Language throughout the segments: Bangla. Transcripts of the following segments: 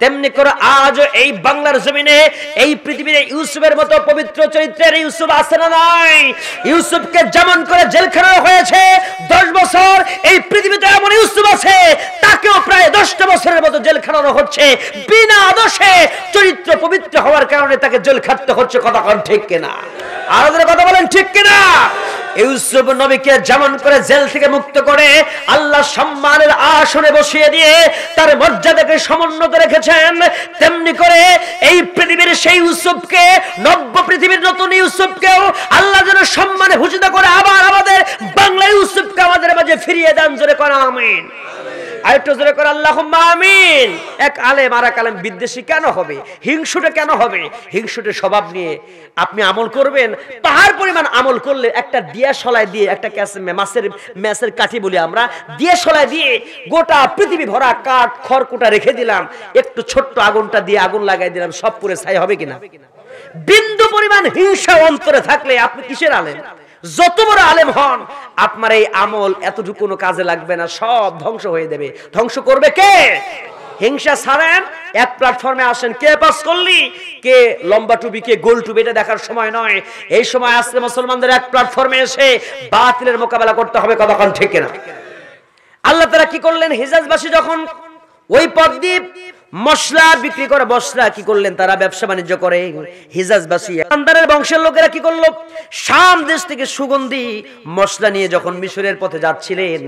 তেমনি করে আজ এই বাংলার জমিনে এই পৃথিবীতে ইউসুফের মতো পবিত্র চরিত্রের ইউসুফ আছে না নাই? ইউসুফকে যেমন করে জেলখানা হয়েছে 10 বছর, এই পৃথিবীতে এমন ইউসুফ আছে তাকেও প্রায় 10টা বছরের মতো জেলখানা হচ্ছে বিনা দোষে। চরিত্র পবিত্র হওয়ার কারণে তাকে জেল খাটতে হচ্ছে। কথা কোন ঠিক কিনা? আর কথা বলেন ঠিক কিনা? ইউসুফ নবীকে যেমন করে জেল থেকে মুক্ত করে আল্লাহ সম্মানের আসনে বসিয়ে দিয়ে তার মর্যাদাকে সমুন্নত রেখেছেন, তেমনি করে এই পৃথিবীর সেই ইউসুফকে, নব্য পৃথিবীর নতুন ইউসুফকেও আল্লাহ যেন সম্মানে ভূষিত করে আবার আমাদের বাংলা ইউসুফকে আমাদের মাঝে ফিরিয়ে দেন। জোরে করে আমিন। আরেকটু জোরে করে আল্লাহুম্মা আমিন। এক আলেম আর এক আলেম বিদ্বেষী কেন হবে? হিংসুটে কেন হবে? হিংসুটে স্বভাব নিয়ে আপনি আমল করবেন, পাহাড় পরিমাণ আমল করলে একটা দিয়া সলায় দিয়ে, একটা মাছের কাঠি বলি আমরা, দিয়ে সলায় দিয়ে গোটা পৃথিবী ভরা কাঠ খড়কুটা রেখে দিলাম, একটু ছোট্ট আগুনটা দিয়ে আগুন লাগাই দিলাম, সব পুরে ছাই হবে কিনা? বিন্দু পরিমাণ হিংসা অন্তরে থাকলে আপনি কিসের আলেম? যত বড় আলেম হন, আপনার এই আমল এতটুকু কোনো কাজে লাগবে না, সব ধ্বংস হয়ে যাবে। ধ্বংস করবে কে? হিংসা ছাড়েন, এক প্ল্যাটফর্মে আসেন, কে পাস করলি, কে লম্বা টুপি, কে গোল টুপি, এটা দেখার সময় নয়। এই সময় আসলে মুসলমানদের এক প্ল্যাটফর্মে এসে বাতিলের মোকাবেলা করতে হবে। কথা কোন ঠিক কিনা? আল্লাহ তাআলা কি করলেন? হিজাজবাসী যখন ওই পথ দিয়ে মশলা বিক্রি করে, মশলা কি করলেন? তারা ব্যবসা বাণিজ্য করে। হিজাজবাসী আন্দারের বংশের লোকেরা কি করলো? শাম দেশ থেকে সুগন্ধি মশলা নিয়ে যখন মিশরের পথে যাচ্ছিলেন,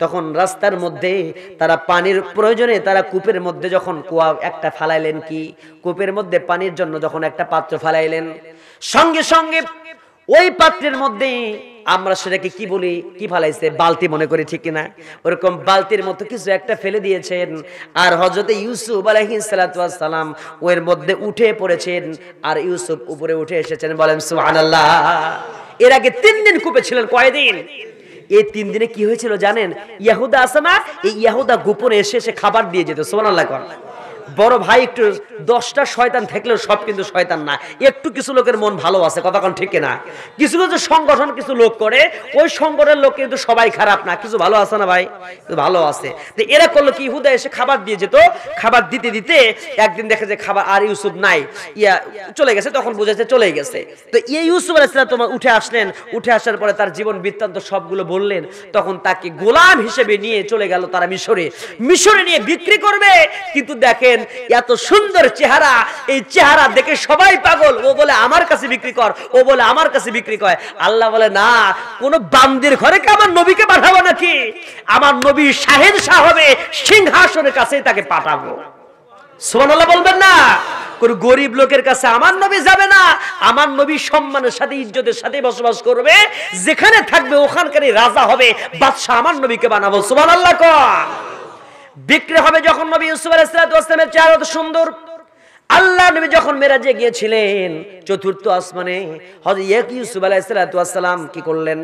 তখন রাস্তার মধ্যে তারা পানির প্রয়োজনে তারা কূপের মধ্যে যখন কুয়া একটা ফালাইলেন, কি কূপের মধ্যে পানির জন্য যখন একটা পাত্র ফালাইলেন, সঙ্গে সঙ্গে ওই পাত্রের মধ্যে আমরা সেটাকে কি বলি, কি ফালাইছে? বালতি মনে করি, ঠিক কিনা? ওরকম বালতির মতো কিছু একটা ফেলে দিয়েছেন, আর হযরত ইউসুফ আলাইহিস সালাতু ওয়াস সালাম ওর মধ্যে উঠে পড়েছেন, আর ইউসুফ উপরে উঠে এসেছেন। বলেন সুবহানাল্লাহ। এর আগে 3 দিন কূপে ছিলেন। কয়দিন? এই 3 দিনে কি হয়েছিল জানেন? ইয়াহুদা আছে না, এই ইয়াহুদা গোপনে এসে এসে খাবার দিয়ে যেত। সুবহানাল্লাহ। বড় ভাই একটু 10টা শয়তান থাকলেও সব কিন্তু শয়তান না, একটু কিছু লোকের মন ভালো আছে। কথা কোন ঠিক কিনা? কিছু কিছু সংগঠন কিছু লোক করে, ওই সংগঠনের লোক কিন্তু সবাই খারাপ না, কিছু ভালো আছে না ভাই? ভালো আছে। তো এরা করলো কি, ইহুদা এসে খাবার দিয়ে যেত। খাবার দিতে দিতে একদিন দেখে যে খাবার আর ইউসুফ নাই, চলে গেছে, তখন বুঝেছে চলে গেছে। তো ইউসুফ আলাইহিস সালাম তোমার উঠে আসলেন, উঠে আসার পরে তার জীবন বৃত্তান্ত সবগুলো বললেন, তখন তাকে গোলাম হিসেবে নিয়ে চলে গেল তারা মিশরে নিয়ে বিক্রি করবে। কিন্তু দেখেন এত সুন্দর চেহারা, এই চেহারা দেখে সবাই পাগল। ও বলে আমার কাছে বিক্রি কর, ও বলে আমার কাছে বিক্রি কর। আল্লাহ বলে না, কোন বান্দির ঘরে কি আমার নবীকে পাঠাবো নাকি? আমার নবী শাহেনশাহ হবে, সিংহাসনের কাছেই তাকে পাঠাবো। সুবহানাল্লাহ বলবেন না? কোন গরিব লোকের কাছে আমার নবী যাবে না। আমার নবী সম্মানের সাথে, ইজ্জতের সাথে বসবাস করবে, যেখানে থাকবে ওখানকারই রাজা হবে, বাদশা আমার নবীকে বানাবো। সুবহানাল্লাহ। বিক্রি হবে যখন নবী ইউসুফ আলাইহিস সালামের চেহারা তো সুন্দর। আল্লাহ নবী যখন মেরাজে গিয়েছিলেন চতুর্থ আসমানে, হযরত ইউসুফ আলাইহিস সালাম কি করলেন?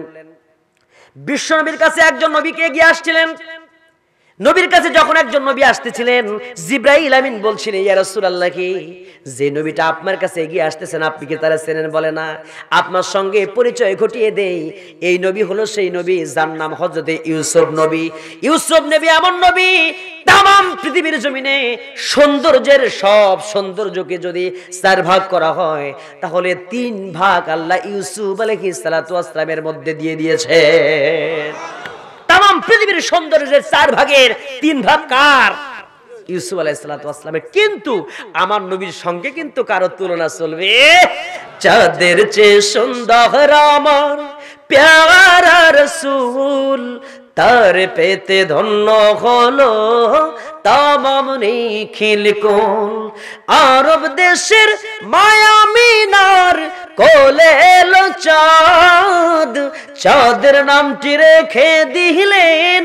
বিশ্ব নবীর কাছে একজন নবীকে এগিয়ে আসছিলেন। নবীর কাছে যখন একজন নবী আসতেছিলেন, জিবরাইল আমিন বলছিলেন, ইয়া রাসূলুল্লাহ, কি যে নবীটা আপনার কাছে এগিয়ে আসতেছেন আপনি কি তারা চেনেন? বলে না। আপনার সঙ্গে পরিচয় ঘটিয়ে দেই, এই নবী হলো সেই নবী যার নাম হযরত ইউসুফ নবী। ইউসুফ নবী এমন নবী, তাম পৃথিবীর জমিনে সৌন্দর্যের সব সৌন্দর্যকে যদি 4 ভাগ করা হয়, তাহলে 3 ভাগ আল্লাহ ইউসুফ আলাইহিস সালাতু ওয়াস সালামের মধ্যে দিয়ে দিয়েছে। তাম পৃথিবীর সৌন্দর্যের 4 ভাগের 3 ভাগ কার? ইউসুফ আলাইহিস সালাতু ওয়াস সালামের। কিন্তু আমার নবীর সঙ্গে কিন্তু কারো তুলনা চলবে? চাঁদের চেয়ে সুন্দর আমার প্যারা রাসূল, তার পেতে ধন্য হলো তামাম নিখিল কুল। আরব দেশের মায়া মিনার কোলে এলো চাঁদ, চাঁদের নামটি রেখে দিলেন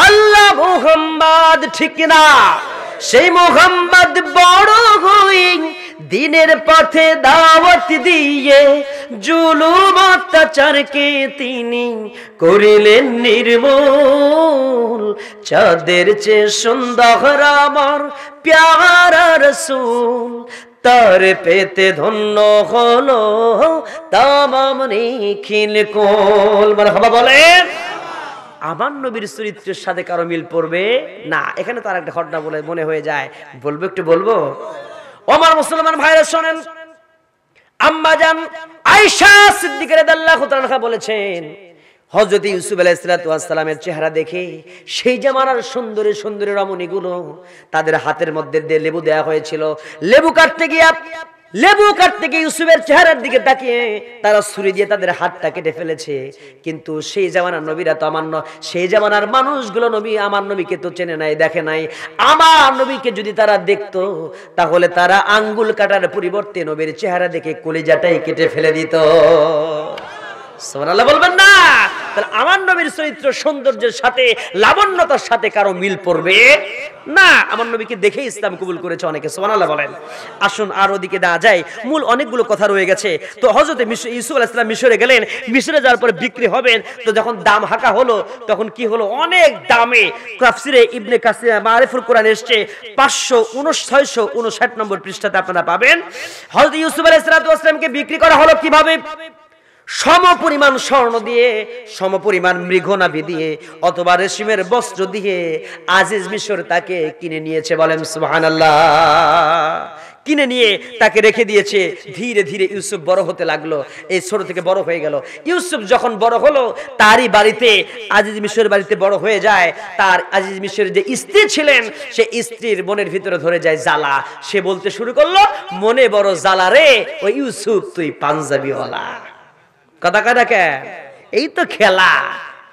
আল্লাহ মুহাম্মদ। ঠিক না? সেই মুহাম্মদ বড় হয়ে দিনের পথে দাওয়াত দিয়ে জুলুম অত্যাচারকে তিনি করিলেন নির্মূল। চাঁদের চেয়ে সুন্দর আমার প্যারা রাসূল, তার পেতে ধন্য হলো তামাম নিখিল কুল। মারহাবা বলেন। আমার নবীর চরিত্রের সাথে কারো মিল পড়বে না। এখানে তো আরেকটা ঘটনা বলে মনে হয়ে যায়, বলবো একটু বলবো। ওমর মুসলমান ভাইরা শোনেন, আম্মা জান আয়েশা সিদ্দিকা রাদিয়াল্লাহু তাআলা বলেছেন হযরত ইউসুফ আলাইহিস সালাতু ওয়াস সালামের চেহারা দেখে সেই জামানার সুন্দরী সুন্দরী রমণীগুলো তাদের হাতের মধ্যে দিয়ে লেবু দেয়া হয়েছিল, লেবু কাটতে গিয়ে ইউসুফের চেহারার দিকে তাকিয়ে তারা ছুরি দিয়ে তাদের হাতটা কেটে ফেলেছে। কিন্তু সেই জামানার নবীরা তো সেই জামানার মানুষগুলো আমার নবীকে তো চেনে নাই, দেখে নাই। আমার নবীকে যদি তারা দেখতো তাহলে তারা আঙ্গুল কাটার পরিবর্তে নবীর চেহারা দেখে কলিজাটাই কেটে ফেলে দিত। সুবহানাল্লাহ বলবেন না? তাহলে আমার নবীর চরিত্র সৌন্দর্যের সাথে লাবণ্যতার সাথে কারো মিল পড়বে না। আমার নবীকে দেখে ইসলাম কবুল করেছে অনেকে, সুবহানাল্লাহ বলেন। আসুন আর ওদিকে না যাই, মূল অনেকগুলো কথা রয়ে গেছে। তো হযরত ইউসুফ আলাইহিস সালাম মিশরে গেলেন, মিশরে যাওয়ার পরে বিক্রি হবেন। তো যখন দাম হাঁকা হলো তখন কি হলো, অনেক দামে তাফসিরে ইবনে কাসির মারিফুল কোরআন এসেছে 659 নম্বর পৃষ্ঠাতে আপনারা পাবেন। হযরত ইউসুফ আলাইহিস সালামকে বিক্রি করা হলো কিভাবে? সমপরিমাণ স্বর্ণ দিয়ে, সমপরিমাণ মৃগনাভি দিয়ে অথবা রেশমের বস্ত্র দিয়ে আজিজ মিশর তাকে কিনে নিয়েছে, বলেন সুবহানাল্লাহ। কিনে নিয়ে তাকে রেখে দিয়েছে। ধীরে ধীরে ইউসুফ বড় হতে লাগলো, এই ছোট থেকে বড় হয়ে গেল। ইউসুফ যখন বড় হলো তারই বাড়িতে, আজিজ মিশরের বাড়িতে বড় হয়ে যায়। তার আজিজ মিশরের যে স্ত্রী ছিলেন সে স্ত্রীর মনের ভিতরে ধরে যায় জ্বালা। সে বলতে শুরু করলো, মনে বড় জ্বালা রে ও ইউসুফ, তুই পাঞ্জাবিওয়ালা। কথা কয় না কেন? এই তো খেলা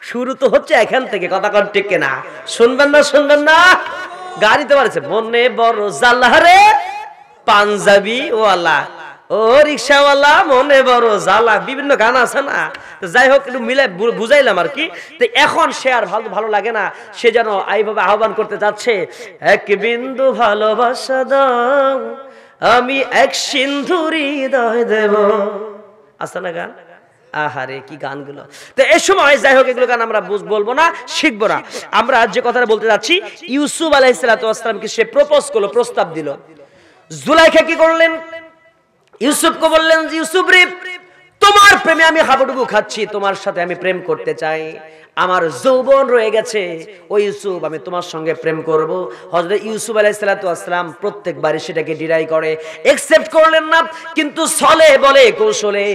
শুরু তো হচ্ছে এখান থেকে। কথা কন ঠিক কিনা? শুনবেন না? গাড়িতে পারছে মনে বড় জ্বালা রে পাঞ্জাবিওয়ালা, ও রিক্সাওয়ালা মনে বড় জ্বালা, বিভিন্ন গান আছে না। তো যাই হোক, একটু মিলে বুঝাইলাম আর কি। তো এখন সে আর ভালো লাগে না, সে যেন এইভাবে আহ্বান করতে যাচ্ছে, এক বিন্দু ভালোবাসা দাও আমি এক সিন্ধু হৃদয় দেব। আছে না গান? আহারে কি গানগুলো। তো এই সময় যাই হোক, এগুলো গান আমরা বলবো না, শিখবো না। আমরা যে কথাটা বলতে যাচ্ছি, ইউসুফ আলাইহিস সালাতু ওয়াস সালামকে সে প্রপোজ করলো, প্রস্তাব দিল। জুলাইখা কি করলেন? ইউসুফকে বললেন, ইউসুফ রে, তোমার প্রেমে আমি হাবুডুবু খাচ্ছি, তোমার সাথে আমি প্রেম করতে চাই, আমার যৌবন রয়ে গেছে, ও ইউসুফ আমি তোমার সঙ্গে প্রেম করব। হযরত ইউসুফ আলাইহিস সালাতু ওয়াস সালাম প্রত্যেকবারই সেটাকে ডিনাই করে, একসেপ্ট করলেন না। কিন্তু ছলে বলে কৌশলে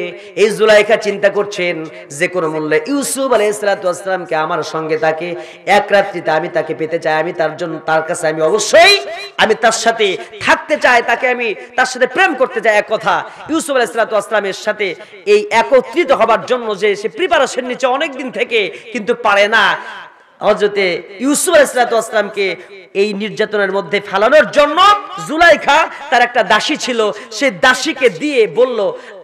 এই জুলাইখা চিন্তা করছেন যে কোনো মূল্যে ইউসুফ আলাইহিস সালাতু ওয়াস সালামকে আমার সঙ্গে তাকে এক রাত্রিতে আমি তাকে পেতে চাই, আমি তার জন্য তার কাছে আমি অবশ্যই আমি তার সাথে থাকতে চাই, তাকে আমি তার সাথে প্রেম করতে চাই। এক কথা, ইউসুফ আলাইহিস সালাতু ওয়াস সালামের সাথে এই একত্রিত হবার জন্য যে সে প্রিপারেশন নিচ্ছে অনেক দিন থেকে, কিন্তু পারে না। হযরতে ইউসুফ আলাইহিস সালাতু ওয়াস সালামকে এই নির্যাতনের মধ্যে ফেলানোর জন্য জুলাইখা তার একটা দাসী ছিল, সে দাসীকে দিয়ে বলল,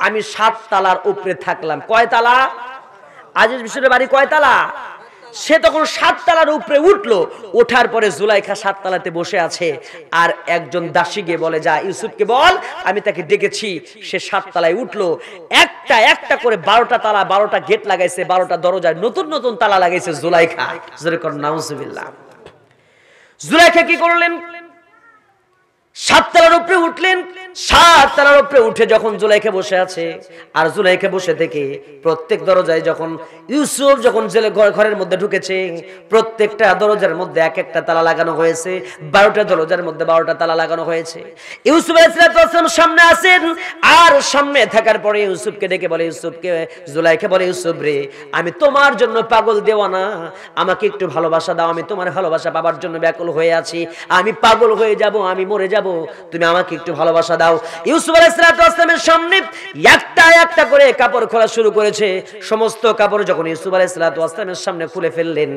আমি 7 তালার উপরে থাকলাম। কয় তালা? আজিজ মিশরের বাড়ি কয় তালা? সে তখন 7 তালার উপরে উঠলো। ওঠার পরে জুলাইখা 7 তালাতে বসে আছে, আর একজন দাসী গিয়ে বলে, যা ইউসুফকে বল আমি তাকে ডেকেছি। সে 7 তালায় উঠলো, একটা একটা করে 12টা তালা, 12টা গেট লাগাইছে, 12টা দরজায় নতুন নতুন তালা লাগাইছে জুলাইখা। জোরে কর নাউজুবিল্লাহ। জুলাইখা কি করলেন? 7 তালার উপরে উঠলেন। 7 তালার উপরে উঠে যখন জুলাইখা বসে আছে, আর জুলাইখা বসে থেকে প্রত্যেক দরজায় যখন ইউসুফ যখন জেলে ঘরের মধ্যে ঢুকেছে, প্রত্যেকটা দরজার মধ্যে এক একটা তালা লাগানো হয়েছে। 12টা দরজার মধ্যে 12টা তালা লাগানো হয়েছে। ইউসুফ আলাইহিস সালাম সামনে আছেন, আর সামনে থাকার পরে ইউসুফকে ডেকে বলে, ইউসুফকে জুলাইখা বলে, ইউসুফ রে, আমি তোমার জন্য পাগল দেওয়ানা, আমাকে একটু ভালোবাসা দাও, আমি তোমার ভালোবাসা পাবার জন্য ব্যাকুল হয়ে আছি, আমি পাগল হয়ে যাব, আমি মরে যাব, তুমি আমাকে একটু ভালোবাসা দাও। ইউসুফ আলাইহিস সালামের সামনে একটা একটা করে কাপড় খোলা শুরু করেছে। সমস্ত কাপড় যখন ইউসুফ আলাইহিস সালামের সামনে খুলে ফেললেন,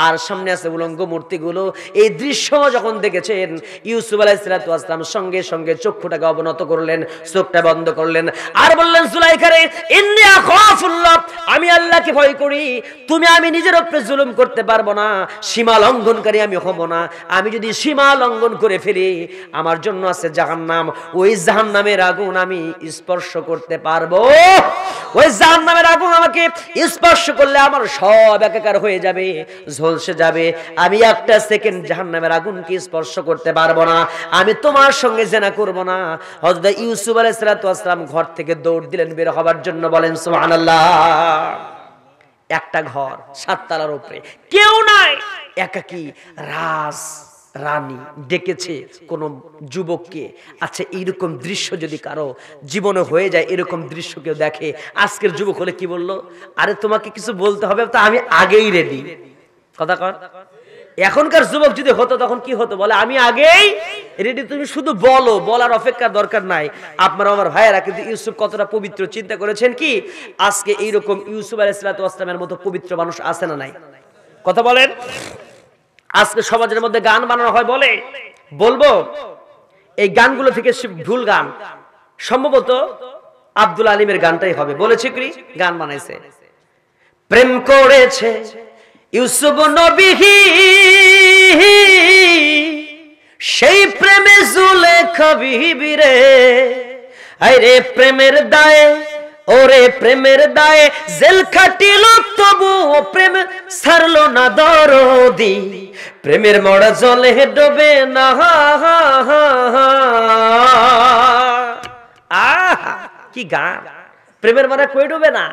আর সামনে আছে উলঙ্গ মূর্তিগুলো, এই দৃশ্য যখন দেখেছেন ইউসুফ আলাইহিস সালাম সঙ্গে সঙ্গে চক্ষুটাকে অবনত করলেন, চোখটা বন্ধ করলেন, আর বললেন, জুলাইখা রে, ইন্নী আখাফুল্লাহ, আমি আল্লাহকে ভয় করি, আমি নিজের উপরে জুলুম করতে পারবো না, সীমা লঙ্ঘনকারী আমি হব না। আমি যদি সীমা লঙ্ঘন করে ফেলি, আমার জন্য আছে জাহান্নাম, ওই জাহান্নামের আগুন আমি স্পর্শ করতে পারবো। ওই জাহান্নামের আগুন আমাকে স্পর্শ করলে আমার সব একাকার হয়ে যাবে, ঝলসে যাবে। আমি একটা সেকেন্ড জাহান্নামের আগুনকে স্পর্শ করতে পারবো না, আমি তোমার সঙ্গে জিনা করব না। হযরত ইউসুফ আলাইহিস সালাম ঘর থেকে দৌড় দিলেন বের হবার জন্য। বলেন সুবহানাল্লাহ। একটা ঘর 7 তলার উপরে, কেউ নাই, একাকী রাজ রানী ডেকেছে কোন যুবককে। আচ্ছা এইরকম দৃশ্য যদি কারো জীবনে হয়ে যায়, এরকম দৃশ্য কেউ দেখে, আজকের যুবক হলে কি বললো, আরে তোমাকে কিছু বলতে হবে তো, আমি আগেই রেডি। কথা কর। এখনকার যুবক যদি হতো তখন কি হতো, বলে আমি আগেই রেডি, তুমি শুধু বলো, বলার অপেক্ষার দরকার নাই। আপনারা আমার ভাইয়েরা কিন্তু ইউসুফ কতটা পবিত্র চিন্তা করেছেন কি? আজকে এইরকম ইউসুফ আলাইহিস সালামের মতো পবিত্র মানুষ আছে না নাই? কথা বলেন। আজকে সমাজের মধ্যে গান বানানো হয়, বলে বলবো এই গানগুলো থেকে ভুল গান, সম্ভবত আব্দুল আলিমের গানটাই হবে। বলেছে কি গান বানাইছে, প্রেম করেছে ইউসুফ নবী, সেই প্রেমে জুলেখা বিবি রে, আরে প্রেমের দায়ে, ওরে প্রেমের দায়ে জেল খাটিল, তবু প্রেম ছাড়লো না দরদি, প্রেমের মরা জলে ডোবে না। আহা কি গান, প্রেমের মরা কই ডোবে না।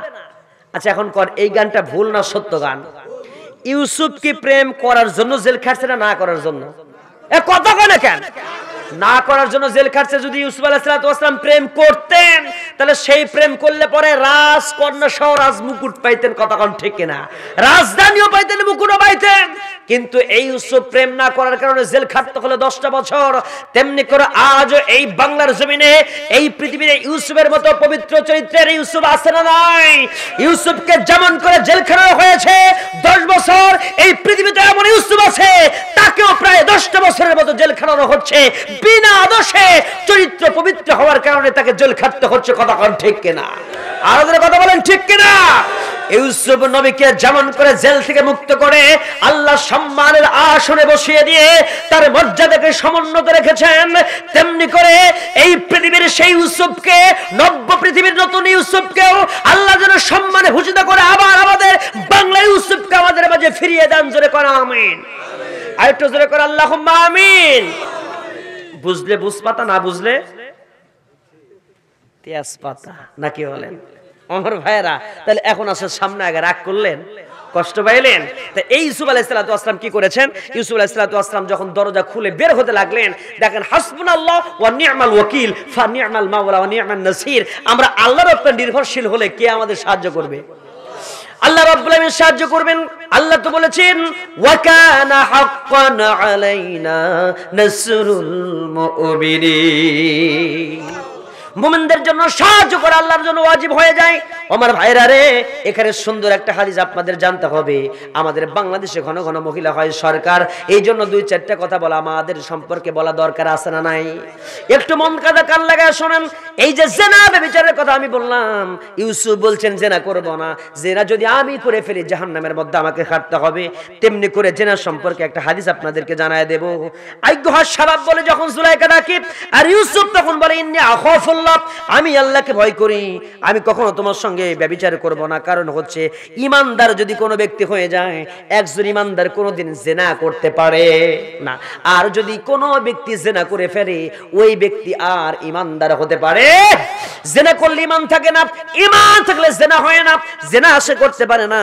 আচ্ছা এখন কর, এই গানটা ভুল না সত্য গান? ইউসুফ কি প্রেম করার জন্য জেল খাটছে না না করার জন্য? এ কথা কয় না কেন? না করার জন্য জেল খাটছে। যদি ইউসুফ আলাইহিস সালাম প্রেম করতেন, তাহলে সেই প্রেম করলে পরে রাজকন্যা সহ রাজ মুকুট পাইতেন। কথা কোন ঠিক কিনা? রাজধানীও পাইতেন, মুকুটও পাইতেন। কিন্তু এই ইউসুফ প্রেম না করার কারণে জেল খাটতে হলো 10টা বছর। তেমনি করে আজও এই বাংলার জমিনে, এই পৃথিবীতে ইউসুফের মতো পবিত্র চরিত্রের ইউসুফ আছে না নাই? ইউসুফকে যেমন করে জেলখানা হয়েছে 10 বছর, এই পৃথিবীতে এমন ইউসুফ আছে, তাকেও প্রায় 10টা বছরের মতো জেলখানা হচ্ছে, বিনা দোষে চরিত্র পবিত্র হওয়ার কারণে তাকে জেল খাটতে হচ্ছে। কথা কোন ঠিক কিনা? আর কথা বলেন ঠিক কিনা? ইউসুফ নবীকে যেমন করে জেল থেকে মুক্ত করে আল্লাহ সম্মানের আসনে বসিয়ে দিয়ে তার মর্যাদাকে সমুন্নত রেখেছেন, তেমনি করে এই পৃথিবীর সেই ইউসুফকে, নব্য পৃথিবীর নতুন ইউসুফকেও আল্লাহ যেন সম্মানে ভূষিত করে আবার আমাদের বাংলা ইউসুফকে আমাদের মাঝে ফিরিয়ে দেন। জোরে করে আমিন। আরেকটু জোরে করে আল্লাহুম্মা আমিন। বুঝলে বুঝপাতা, না বুঝলে তেজপাতা, নাকি বলেন আমার ভাইয়েরা? তাহলে এখন আসলে সামনে আগে রাগ করলেন, কষ্ট পাইলেন। তা এই ইউসুফ আলাইহিস সালাম কি করেছেন? ইউসুফ আলাইহিস সালাম যখন দরজা খুলে বের হতে লাগলেন, দেখেন হাসবুনাল্লাহ ওয়া নি'মাল ওয়াকিল ফা নি'মাল মাওলা ওয়া নি'মান নাসির। আমরা আল্লাহর উপর নির্ভরশীল হলে কে আমাদের সাহায্য করবে? আল্লাহ রাব্বুল আলামিন সাহায্য করবেন। আল্লাহ তো বলেছেন ওয়া কানা হাক্কান আলাইনা নাসরুল মুমিনিন। মুমিনদের জন্য সাহায্য করা আল্লাহর জন্য ওয়াজিব হয়ে যায়। আমার ভাইরা রে, এখানে সুন্দর একটা হাদিস আপনাদের জানতে হবে। আমাদের বাংলাদেশে ঘন ঘন মহিলা হয় সরকার, এই জন্য 2-4টা কথা বলা আমাদের সম্পর্কে বলা দরকার আছে না নাই? একটু মন কাদা কান লাগায় শোনেন। এই যে জেনা ব্যভিচারের কথা আমি বললাম, ইউসুফ বলছেন জেনা করব না, জেনা যদি আমি করে ফেলি জাহান্নামের মধ্যে আমাকে খাটতে হবে। তেমনি করে জেনা সম্পর্কে একটা হাদিস আপনাদেরকে জানায় দেব। আইয়ুহা শাবাব বলে যখন জুলাইখা ডাকে, আর ইউসুফ তখন বলে ইন্নী আখাফুল্লাহ, আমি আল্লাহকে ভয় করি, আমি কখনো তোমার সঙ্গে ব্যভিচার করব না। কারণ হচ্ছে ইমানদার যদি কোনো ব্যক্তি হয়ে যায়, একজন ইমানদার কোনোদিন জেনা করতে পারে না। আর যদি কোনো ব্যক্তি জেনা করে ফেলে, ওই ব্যক্তি আর ইমানদার হতে পারে? জেনা করলে ইমান থাকে না, ইমান থাকলে জেনা হয় না, জেনা সে করতে পারে না।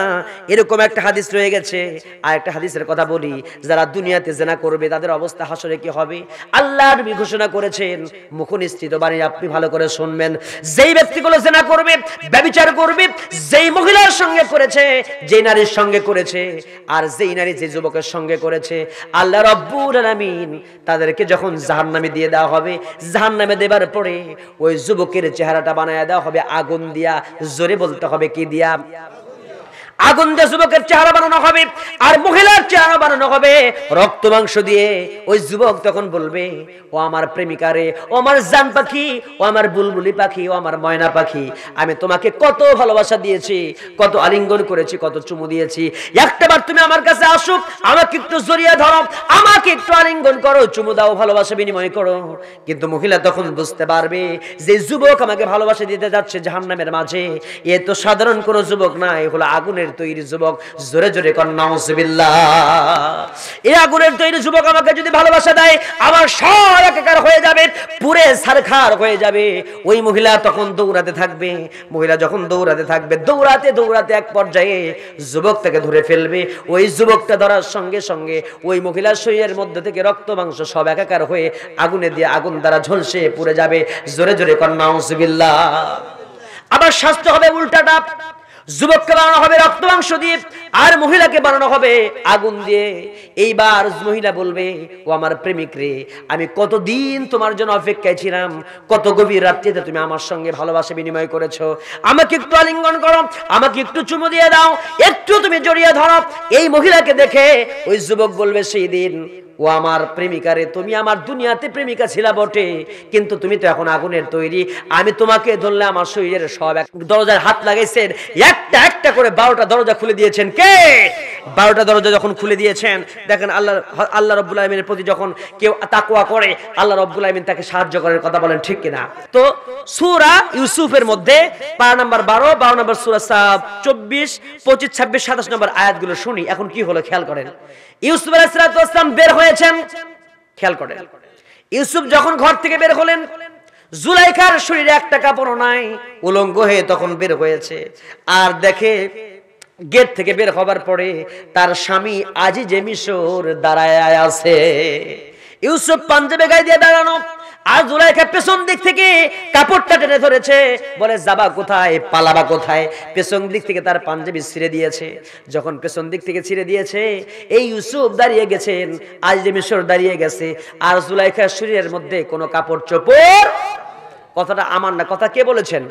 এরকম একটা হাদিস রয়ে গেছে। আর একটা হাদিসের কথা বলি, যারা দুনিয়াতে জেনা করবে তাদের অবস্থা হাসরে কি হবে? আল্লাহর নবী ঘোষণা করেছেন, মুখনিসৃত বাণী আপনি ভালো করে শুনবেন। যেই ব্যক্তিগুলো জেনা করবে, ব্যভিচার করবে, যেই মহিলার সঙ্গে করেছে, যেই নারীর সঙ্গে করেছে, আর যেই নারী যে যুবকের সঙ্গে করেছে, আল্লাহ রাব্বুল আলামিন তাদেরকে যখন জাহান্নামে দিয়ে দেওয়া হবে, জাহান্নামে দেবার পরে ওই যুবকের চেহারাটা বানায় দেওয়া হবে আগুন দিয়া। জোরে বলতে হবে কি দিয়া? আগুন দিয়ে যুবকের চেহারা বানানো হবে, আর মহিলার চেহারা বানানো হবে রক্ত মাংস দিয়ে। ওই যুবক তখন বলবে, ও আমার প্রেমিকা রে, ও আমার জান পাখি, ও আমার বুলবুলি পাখি, ও আমার ময়না পাখি, আমি তোমাকে কত ভালোবাসা দিয়েছি, কত আলিঙ্গন করেছি, কত চুমু দিয়েছি, একটাবার তুমি আমার কাছে আসো, আমাকে একটু জড়িয়ে ধরো, আমাকে একটু আলিঙ্গন করো, চুমু দাও, ভালোবাসা বিনিময় করো। কিন্তু মহিলা তখন বুঝতে পারবে যে যুবক আমাকে ভালোবাসা দিতে যাচ্ছে জাহান্নামের মাঝে, এ তো সাধারণ কোনো যুবক না, এ হলো আগুনের তৈরি যুবক, জোরে জোরে কর নাউজুবিল্লাহ। এই আগুনের তৈরি যুবক আমাকে যদি ভালোবাসা দেয়, আমার সব একাকার হয়ে যাবে, পুরে ছারখার হয়ে যাবে। ওই মহিলা তখন দৌড়াতে থাকবে। মহিলা যখন দৌড়াতে থাকবে, দৌড়াতে দৌড়াতে এক পর্যায়ে যুবকটাকে ধরে ফেলবে। ওই যুবকটা ধরার সঙ্গে সঙ্গে ওই মহিলার শরীরের মধ্যে থেকে রক্ত মাংস সব একাকার হয়ে আগুনে দিয়ে আগুন দ্বারা ঝলসে পুড়ে যাবে। জোরে জোরে কর নাউজুবিল্লাহ। আবার শাস্তি হবে উল্টাটা, যুবককে বানানো হবে রক্ত মাংস দিয়ে, আর মহিলাকে বানানো হবে আগুন দিয়ে। এইবার মহিলা বলবে, ও আমার প্রেমিক রে, আমি কতদিন তোমার জন্য অপেক্ষায় ছিলাম, কত গভীর রাত্রিতে তুমি আমার সঙ্গে ভালোবাসা বিনিময় করেছো, আমাকে একটু আলিঙ্গন করো, আমাকে একটু চুমু দিয়ে দাও, একটু তুমি জড়িয়ে ধরো। এই মহিলাকে দেখে ওই যুবক বলবে সেই দিন, ও আমার প্রেমিকা রে, তুমি আমার দুনিয়াতে প্রেমিকা ছিলা বটে, কিন্তু তুমি তো এখন আগুনের তৈরি। আমি তোমাকে ধরলে আমার শরীরের সব দরজার হাত লাগাইছেন, একটা একটা করে 12টা দরজা খুলে দিয়েছেন। কে? 12টা দরজা যখন খুলে দিয়েছেন, দেখেন আল্লাহ রাব্বুল আলামিনের প্রতি যখন কেউ তাকওয়া করে, আল্লাহ রাব্বুল আলামিন তাকে সাহায্য করার কথা বলেন, ঠিক কিনা? তো সূরা ইউসুফের মধ্যে পারা নাম্বার 12 নম্বর সূরা 24, 25, 26, 27 নম্বর আয়াতগুলো শুনি। এখন কি হলো খেয়াল করেন। ইউসুফ আলাইহিস সালাম বের হয়েছেন, খেয়াল করেন। ইউসুফ যখন ঘর থেকে বের হলেন, জুলাইখার শরীরে একটা কাপড় নাই, উলঙ্গ হয়ে তখন বের হয়েছে। আর দেখে গেট থেকে বের হবার পরে তার স্বামী আজিজে মিশর দাঁড়ায় আছে। ইউসুফ পাঞ্জাবি গায়ে দিয়ে দাঁড়ানো, আর জুলাইখা পেছন দিক থেকে কাপড়টা টেনে ধরেছে, বলে যাবা কোথায়, পালাবা কোথায়। পেছন দিক থেকে তার পাঞ্জাবি ছিঁড়ে দিয়েছে। যখন পেছন দিক থেকে ছিঁড়ে দিয়েছে, এই ইউসুফ দাঁড়িয়ে গেছেন, আজিজে মিশর দাঁড়িয়ে গেছে, আর জুলাইখার শরীরের মধ্যে কোনো কাপড় চোপড়। কথাটা আমার না, কথা কে বলেছেন?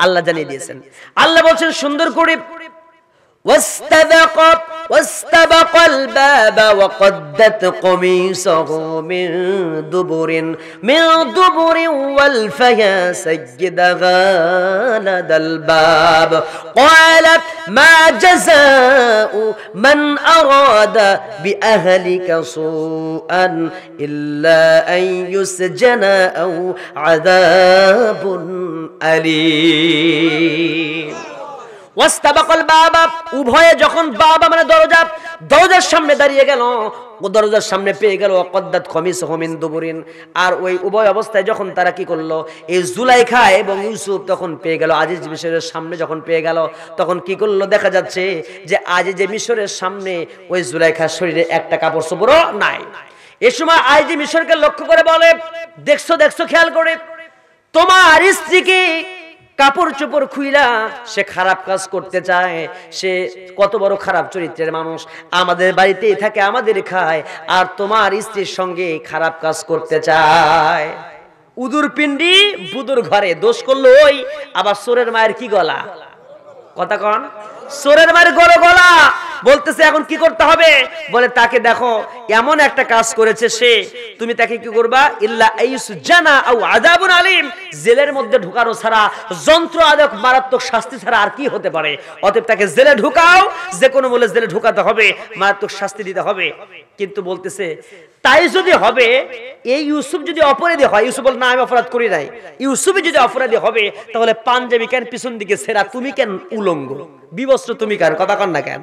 আল্লাহ জানিয়ে দিয়েছেন। আল্লাহ বলছেন সুন্দর করে, واستبق الباب وقدت قميصه من دبر والفيا سيدها لدى الباب قالت ما جزاء من أراد بأهلك سوءا إلا أن يسجن أو عذاب أليم। ওয়াস্তাবাকাল বাবা, উভয়ে যখন বাবা মানে দরজার সামনে দাঁড়িয়ে গেল, ও দরজার সামনে পেয়ে গেল ওয়াকদ্দাত কমিসহু মিন দুবুরিন। আর ওই উভয় অবস্থায় যখন তারা কি করলো, এই জুলাইখা এবং ইউসুফ তখন পেয়ে গেল আজিজ মিশরের সামনে। যখন পেয়ে গেল তখন কি করলো, দেখা যাচ্ছে যে আজিজ মিশরের সামনে ওই জুলাইখার শরীরে একটা কাপড় চোপড়ও নাই। এ সময় আজিজ মিশরকে লক্ষ্য করে বলে, দেখছো দেখছো, খেয়াল করে, তোমার স্ত্রীকে কাপড় চোপড় খুইলা সে খারাপ কাজ করতে চায়। সে কত বড় খারাপ চরিত্রের মানুষ, আমাদের বাড়িতেই থাকে, আমাদের খায়, আর তোমার স্ত্রীর সঙ্গে খারাপ কাজ করতে চায়। উদুর পিন্ডি বুদুর ঘরে, দোষ করলো ওই, আবার চোরের মায়ের কি গলা, কথা কন, চোরের মায়ের গলা। বলতেছে এখন কি করতে হবে, বলে তাকে দেখো এমন একটা কাজ করেছে সে, তুমি তাকে কি করবা, ইল্লা আইসুজানা আও আযাবুন আলীম, জেলের মধ্যে ঢুকানো ছাড়া, যন্ত্র আদক মারাত্মক শাস্তি ছাড়া আর কি হতে পারে। অতএব তাকে জেলে ঢুকাও, যে কোনো বলে জেলে ঢুকাতে হবে, মারাত্মক শাস্তি দিতে হবে। কিন্তু বলতেছে তাই যদি হবে, এই ইউসুফ যদি অপরাধী হয়, ইউসুফ বল না আমি অপরাধ করি নাই, ইউসুফই যদি অপরাধী হবে, তাহলে পাঞ্জাবি কেন পিছন দিকে ছেঁড়া, তুমি কেন উলঙ্গ বিবস্ত্র, তুমি কেন, কথা কন না কেন।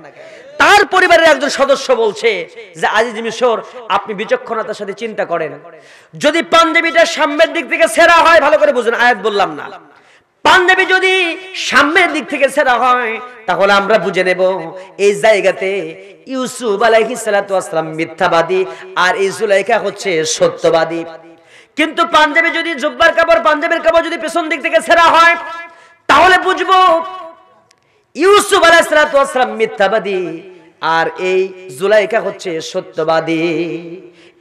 তার পরিবারের একজন সদস্য বলছে যে আজিজ মিশর, আপনি বিচক্ষণতার সাথে চিন্তা করেন, যদি পাঞ্জাবিটা সামনের দিক থেকে ছেঁড়া হয়, ভালো করে বুঝুন, আয়াত বললাম না, পাঞ্জাবি যদি সামনের দিক থেকে ছেঁড়া হয়, তাহলে আমরা বুঝে নেব এই জায়গাতে ইউসুফ আলাইহিস সালাতু ওয়াস সালাম মিথ্যাবাদী, আর এই জুলাইখা হচ্ছে সত্যবাদী। কিন্তু পাঞ্জাবি যদি জুব্বার কাপড়, পাঞ্জাবির কাপড় যদি পেছন দিক থেকে ছেঁড়া হয়, তাহলে বুঝবো ইউসুফ আলাইহিস সালাতু ওয়াস সালাম মিথ্যাবাদী, আর এই জুলাইখা হচ্ছে সত্যবাদী।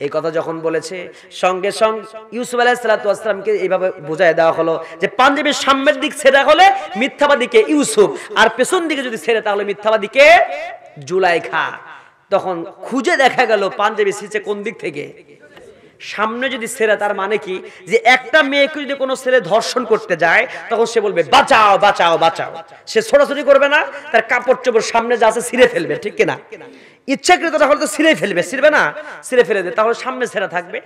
এই কথা যখন বলেছে, সঙ্গে সঙ্গে ইউসুফ আলাইহিস সালাতু ওয়াস সালামকে এইভাবে বুঝায় দেওয়া হলো যে পাঞ্জাবির সামনের দিক ছেঁড়া হলে মিথ্যাবাদীকে ইউসুফ, আর পেছন দিকে যদি ছেড়ে তাহলে মিথ্যাবাদীকে জুলাইখা। তখন খুঁজে দেখা গেল পাঞ্জাবি ছিঁড়ছে কোন দিক থেকে, সামনে যদি ছেড়ে, তার মানে কি যে একটা মেয়েকে যদি কোনো ছেলে ধর্ষণ করতে যায়, তখন সে বলবে বাঁচাও বাঁচাও বাঁচাও, সে ছোটাছুটি করবে না, তার কাপড় চোপড় সামনে যা আছে ছিঁড়ে ফেলবে, ঠিক কিনা? ইচ্ছাকৃত তাহলে তো ছিঁড়ে ফেলবে, ছিঁড়বে না, ছিঁড়ে ফেলে দেবে, তাহলে সামনে ছেঁড়া থাকবে।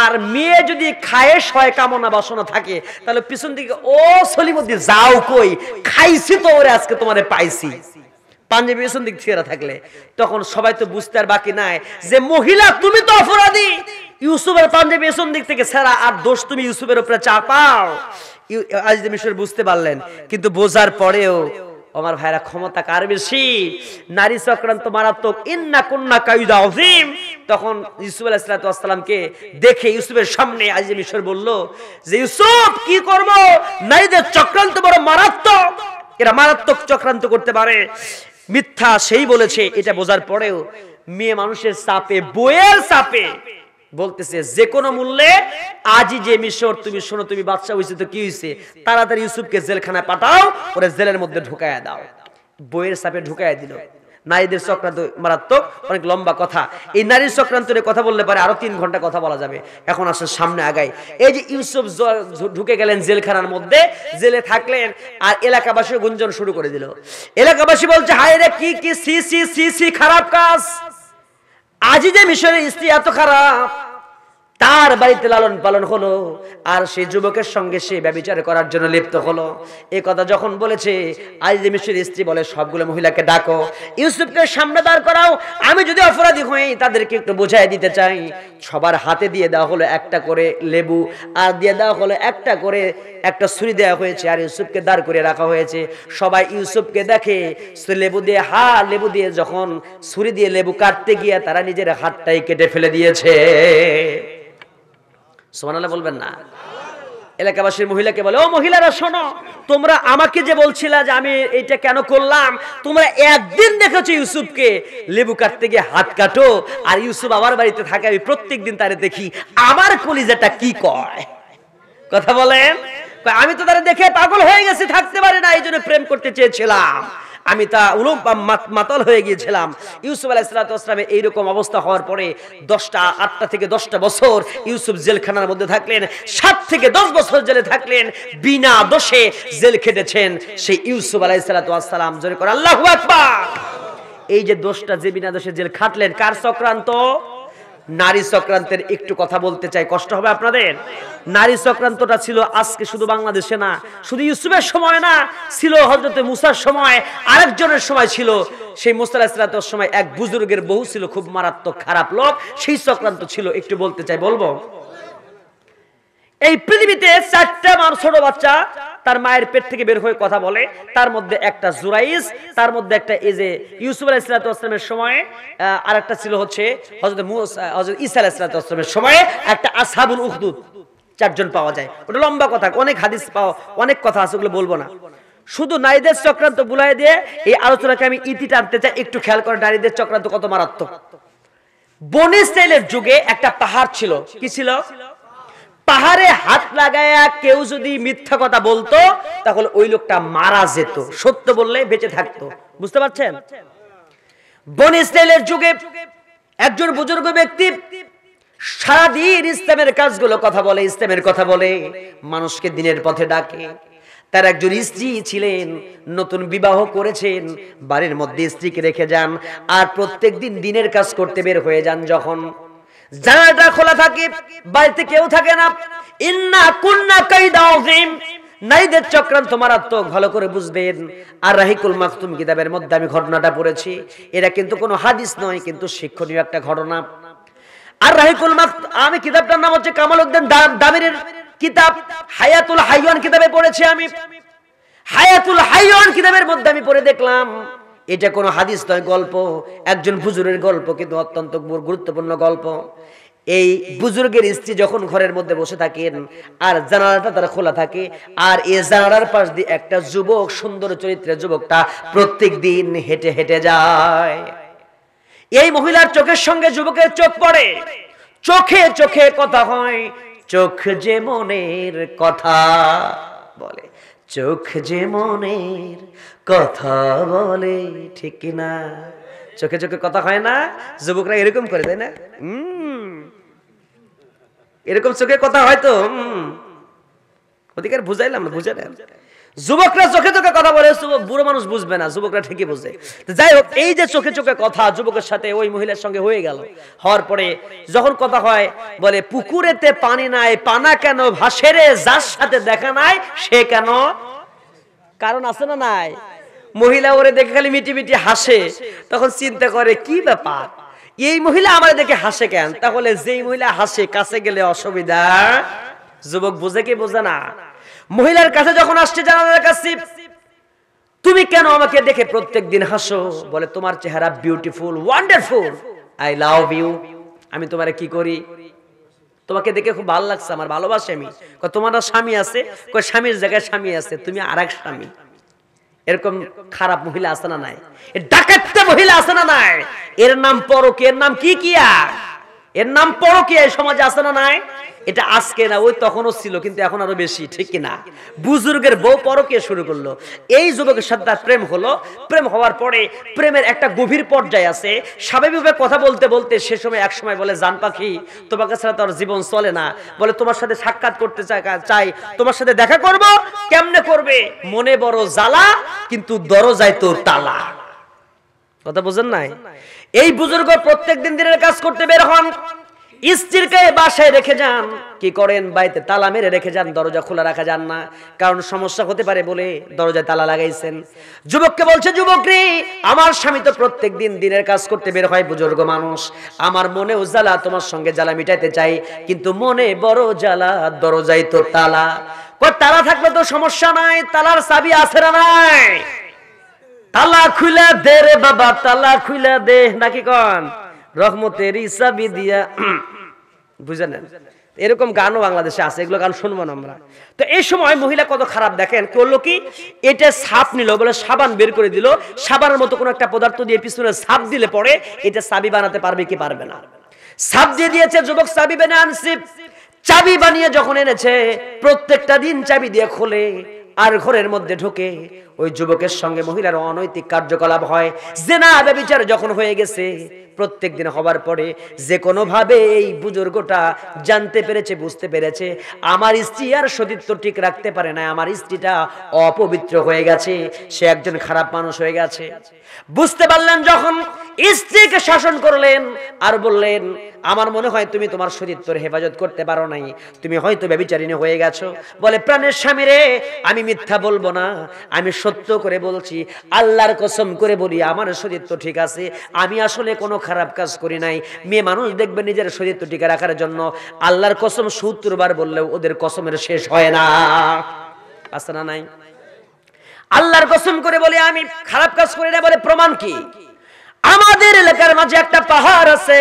আর মেয়ে যদি খায়েশ হয়, কামনা বাসনা থাকে, তাহলে পিছন দিকে ও সলিমুদ্দিন যাও কই, খাইছি তো ওরে, আজকে তোমারে পাইছি, পাঞ্জাবি পেছন দিক ছেঁড়া থাকলে, তখন সবাই তো বুঝতে আর বাকি নাই যে মহিলা তুমি তো অপরাধী, ইউসুফের পাঞ্জাবি পেছন দিক থেকে ছেঁড়া, আর দোষ তুমি ইউসুফের উপরে চাপাও। আজিজে মিশর বুঝতে পারলেন, কিন্তু বোঝার পরেও আমার ভাইরা ক্ষমতা কার বেশি? নারী চক্রান্ত মারাত্মক। ইন্না কুন্না কাইদা আযীম। তখন ইউসুফ আলাইহিস সালাতু ওয়াস সালামকে দেখে ইউসুফের সামনে আজিজে মিশর বলল যে ইউসুফ কি করব, নারীদের চক্রান্ত বড় মারাত্মক, এরা মারাত্মক চক্রান্ত করতে পারে। মিথ্যা সেই বলেছে, এটা বোঝার পরেও মেয়ে মানুষের চাপে, বইয়ের চাপে বলতেছে যে কোনো মূল্যে আজিজে মিশর তুমি শোনো, তুমি বাদশা হইছে তো কি হইছে, তাড়াতাড়ি ইউসুফকে জেলখানায় পাঠাও, ওরে জেলের মধ্যে ঢুকায়া দাও। বইয়ের চাপে ঢুকায়া দিল। নারীদের চক্রান্ত মারাত্মক, অনেক লম্বা কথা। এই নারীর চক্রান্তের কথা বললে পারে আরো 3 ঘন্টা কথা বলা যাবে। এখন আসলে সামনে আগাই। এই যে ইউসুফ ঢুকে গেলেন জেলখানার মধ্যে, জেলে থাকলেন, আর এলাকাবাসী গুঞ্জন শুরু করে দিল। এলাকাবাসী বলছে হায় রে, কি কি সি সি সি সি খারাপ কাজ, আজিজে মিশরের স্ত্রী এত খারাপ, তার বাড়িতে লালন পালন হলো, আর সেই যুবকের সঙ্গে সে ব্যভিচার করার জন্য লিপ্ত হলো। এই কথা যখন বলেছে, আজিজে মিশরের স্ত্রী বলে সবগুলো মহিলাকে ডাকো, ইউসুফকে সামনে দাঁড় করাও, আমি যদি অপরাধী হই তাদেরকে একটু বোঝাই দিতে চাই। সবার হাতে দিয়ে দেওয়া হলো একটা করে লেবু, আর দিয়ে দেওয়া হলো একটা করে একটা ছুরি দেওয়া হয়েছে, আর ইউসুফকে দাঁড় করে রাখা হয়েছে। সবাই ইউসুফকে দেখে লেবু দিয়ে, লেবু দিয়ে যখন ছুরি দিয়ে লেবু কাটতে গিয়ে তারা নিজের হাতটাই কেটে ফেলে দিয়েছে। সুবহানাল্লাহ বলবেন না? এলাকাবাসীর মহিলাকে বলে, ও মহিলারা শোনো, তোমরা আমাকে যে বলছিলা যে আমি এইটা কেন করলাম, তোমরা একদিন দেখেছো ইউসুফকে লেবু কাটতে গিয়ে হাত কাটো, আর ইউসুফ আমার বাড়িতে থাকে, আমি প্রত্যেকদিন তারে দেখি, আমার কলিজাটা কি কয়? কথা বলেন। আমি তো তারা দেখে পাগল হয়ে গেছি, থাকতে পারি না, এই জন্য প্রেম করতে চেয়েছিলাম, আমি তা মাতাল হয়ে গিয়েছিলাম। ইউসুফ আলাইহিস সালাতু ওয়াস সালামের এইরকম অবস্থা হওয়ার পরে 8 থেকে 10টা বছর ইউসুফ জেলখানার মধ্যে থাকলেন, 7 থেকে 10 বছর জেলে থাকলেন, বিনা দোষে জেল খেটেছেন সেই ইউসুফ আলাইহিস সালাতু ওয়াস সালাম। জোরে করে আল্লাহু আকবার। এই যে দোষটা যে বিনা দোষে জেল খাটলেন, কার চক্রান্ত? নারী চক্রান্তের একটু কথা বলতে চাই, কষ্ট হবে আপনাদের। নারী চক্রান্তটা ছিল আজকে শুধু বাংলাদেশে না, শুধু ইউসুফের সময় না, ছিল হযরতে মুসার সময়, আরেকজনের সময় ছিল। সেই মুসা আলাইহিস সালাতুর সময় এক বুজুর্গের বউ ছিল খুব মারাত্মক খারাপ লোক, সেই চক্রান্ত ছিল, একটু বলতে চাই, বলবো। এই পৃথিবীতে 4টা ছোট বাচ্চা তার মায়ের পেট থেকে বের হয়ে কথা বলে, তার মধ্যে একটা জুরাইজ, তার মধ্যে একটা এই যে ইউসুফ আলাইহিস সালাতু ওয়াস সালামের সময়, আর একটা ছিল হচ্ছে হযরত ঈসা আলাইহিস সালাতু ওয়াস সালামের সময় একটা আসহাবুল উখদুদ, 4 জন পাওয়া যায়। ওটা লম্বা কথা, অনেক হাদিস পাওয়া, অনেক কথা আছে, ওগুলো বলবো না। শুধু নারীদের চক্রান্ত বুলাই দিয়ে এই আলোচনাকে আমি ইতি টানতে চাই। একটু খেয়াল করে নারীদের চক্রান্ত কত মারাত্মক। বনী ইসরাইলের যুগে একটা পাহাড় ছিল, কি ছিল? পাহাড়ে হাত লাগায়া কেউ যদি মিথ্যা কথা বলতো তাহলে ওই লোকটা মারা যেত, সত্য বললে বেঁচে থাকতো। বুঝতে পারছেন? বনী ইসরাইলের যুগে একজন বুজুর্গ ব্যক্তি সারাদিন ইসলামের কাজগুলো কথা বলে, ইসলামের কথা বলে, মানুষকে দিনের পথে ডাকে। তার একজন স্ত্রী ছিলেন, নতুন বিবাহ করেছেন, বাড়ির মধ্যে স্ত্রীকে রেখে যান, আর প্রত্যেকদিন দিনের কাজ করতে বের হয়ে যান। যখন জানালাটা খোলা থাকে, বাড়িতে কেউ থাকে না, ইন্না কুন্না কাইদা আযীম, নারীদের চক্রান্ত মারাত্মক, ভালো করে বুঝবেন। আর রাহিকুল মাকতুম কিতাবের মধ্যে আমি ঘটনাটা পড়েছি, এটা কিন্তু কোনো হাদিস নয়, কিন্তু শিক্ষণীয় একটা ঘটনা। আর রাহিকুল মাকতুম, আমি কিতাবটার নাম হচ্ছে কামালউদ্দিন দামিরের কিতাব হায়াতুল হাইওয়ান কিতাবে পড়েছি আমি। হায়াতুল হাইওয়ান কিতাবের মধ্যে আমি পড়ে দেখলাম এটা কোনো হাদিস নয়, গল্প, একজন বুজুর্গের গল্প, কিন্তু অত্যন্ত গুরুত্বপূর্ণ গল্প। এই বুজুর্গের স্ত্রী যখন ঘরের মধ্যে বসে থাকেন আর জানালাটা তার খোলা থাকে, আর এই জানালার পাশ দিয়ে একটা যুবক, সুন্দর চরিত্রের যুবকটা প্রত্যেক দিন হেঁটে হেঁটে যায়। এই মহিলার চোখের সঙ্গে যুবকের চোখ পড়ে, চোখে চোখে কথা হয়। চোখ যে মনের কথা বলে, চোখ যে মনের কথা বলে, ঠিক না? চোখে চোখে কথা হয় না? যুবকরা এরকম করে, তাই না? এরকম চোখে কথা হয়তো অধিকার বুঝাইলাম না, বুঝে নেন। যুবকরা চোখে চোখে কথা বলে, বুড়ো মানুষ বুঝবে না, যুবকরা ঠিকই বুঝে। যাই হোক, এই যে চোখে চোখে কথা যুবকের সাথে ওই মহিলার সঙ্গে হয়ে গেল, হওয়ার পরে যখন কথা হয়, বলে পুকুরেতে পানি নাই, পানা কেন ভাসে রে, যার সাথে দেখা নাই সে কেন? কারণ আছে না নাই? মহিলা ওরে দেখে খালি মিটি মিটি হাসে, তখন চিন্তা করে কি ব্যাপার, এই মহিলা আমার দেখে হাসে কেন? তাহলে যেই মহিলা হাসে কাছে গেলে অসুবিধা। যুবক বুঝে কি বোঝে না? মহিলার কাছে যখন আসছে জানালার কাছে, তুমি কেন আমাকে দেখে প্রত্যেকদিন হাসো? বলে তোমার চেহারা beautiful, wonderful, I love you. আমি তোমারে কি করি? তোমাকে দেখে খুব ভালো লাগছে, আমার ভালোবাসি আমি। তোমার স্বামী আছে? স্বামীর জায়গায় স্বামী আছে, তুমি আরেক স্বামী। এরকম খারাপ মহিলা আছে না নাই? ডাকাতে মহিলা আছে না নাই? এর নাম পরকীয়া। এর নাম কি কিয়া? এর নাম পরকীয়া। এই সমাজে আছে না নাই? এটা আজকে না, ওই তখনও ছিল, কিন্তু এখন আরো বেশি, ঠিক কিনা? বুজুর্গের বউ পরকীয়া শুরু করলো। এই যুবকের সাথে তার প্রেম হলো। প্রেম হওয়ার পরে প্রেমের একটা গভীর পর্যায়ে আছে। স্বাভাবিকভাবে কথা বলতে বলতে সে সময় এক সময় বলে, জান পাখি তোমাকে ছাড়া তো আর জীবন চলে না। বলে তোমার সাথে সাক্ষাৎ করতে চাই, তোমার সাথে দেখা করব। কেমনে করবে? মনে বড় জ্বালা, কিন্তু দরজায় তোর তালা। কথা বুঝেন নাই? এই বুজুর্গ প্রত্যেকদিন দিনের কাজ করতে বের হন, স্ত্রীকে বাসায় রেখে যান। কি করেন? বাড়িতে তালা মেরে রেখে যান, দরজা খোলা রাখা যান না, কারণ সমস্যা হতে পারে বলে দরজায় তালা লাগাইছেন। যুবককে বলছে, যুবক রে, আমার স্বামী তো প্রত্যেকদিন দিনের কাজ করতে বের হয়, বুজুর্গ মানুষ, আমার মনেও জ্বালা, তোমার সঙ্গে জ্বালা মিটাইতে চাই, কিন্তু মনে বড় জ্বালা, দরজায় তো তালা। তালা থাকলে তো সমস্যা নাই, তালার চাবি আছে না নাই? তালা খুলে দে রে বাবা, তালা খুলে দে, নাকি কন? রহমতের চাবি দিয়া, বুঝেন? এরকম গানও বাংলাদেশে আছে, এগুলো গান শুনবো না আমরা। তো এই সময় মহিলা কত খারাপ দেখেন, করলো কি, এটা সাপ নিল, বলে সাবান বের করে দিল, সাবানের মতো কোন একটা পদার্থ দিয়ে পিছনে সাপ দিলে পরে এটা চাবি বানাতে পারবে কি পারবে না? সাপ দিয়ে দিয়েছে, যুবক চাবি বানিয়ে আনছে। চাবি বানিয়ে যখন এনেছে, প্রত্যেকটা দিন চাবি দিয়ে খোলে আর ঘরের মধ্যে ঢোকে। ওই যুবকের সঙ্গে মহিলার অনৈতিক কার্যকলাপ হয়। জিনা ব্যভিচার যখন হয়ে গেছে, প্রত্যেক দিন হবার পরে যে কোনো ভাবে এই বুজুর্গটা জানতে পেরেছে, বুঝতে পেরেছে, আমার স্ত্রী আর সতীত্ব ঠিক রাখতে পারে না, আমার স্ত্রীটা অপবিত্র হয়ে গেছে, সে একজন খারাপ মানুষ হয়ে গেছে। বুঝতে পারলেন যখন, স্ত্রীকে শাসন করলেন আর বললেন, আমার মনে হয় তুমি তোমার সতীত্বের হেফাজত করতে পারো নাই, তুমি হয়তো ব্যভিচারিণী হয়ে গেছো। বলে, প্রাণের স্বামী রে, আমি মিথ্যা বলবো না, আমি সত্য করে বলছি, আল্লাহর কসম করে বলি, আমার সতীত্ব ঠিক আছে, আমি আসলে কোনো খারাপ কাজ করি নাই। মেয়ে মানুষ দেখবে নিজের সতীত্ব টিকে রাখার জন্য আল্লাহর কসম ৭০ বার বললেও ওদের কসমের শেষ হয় না। আছে না নাই? আল্লাহর কসম করে বলি আমি খারাপ কাজ করি না। বলে, প্রমাণ কি? আমাদের এলাকার মাঝে একটা পাহাড় আছে,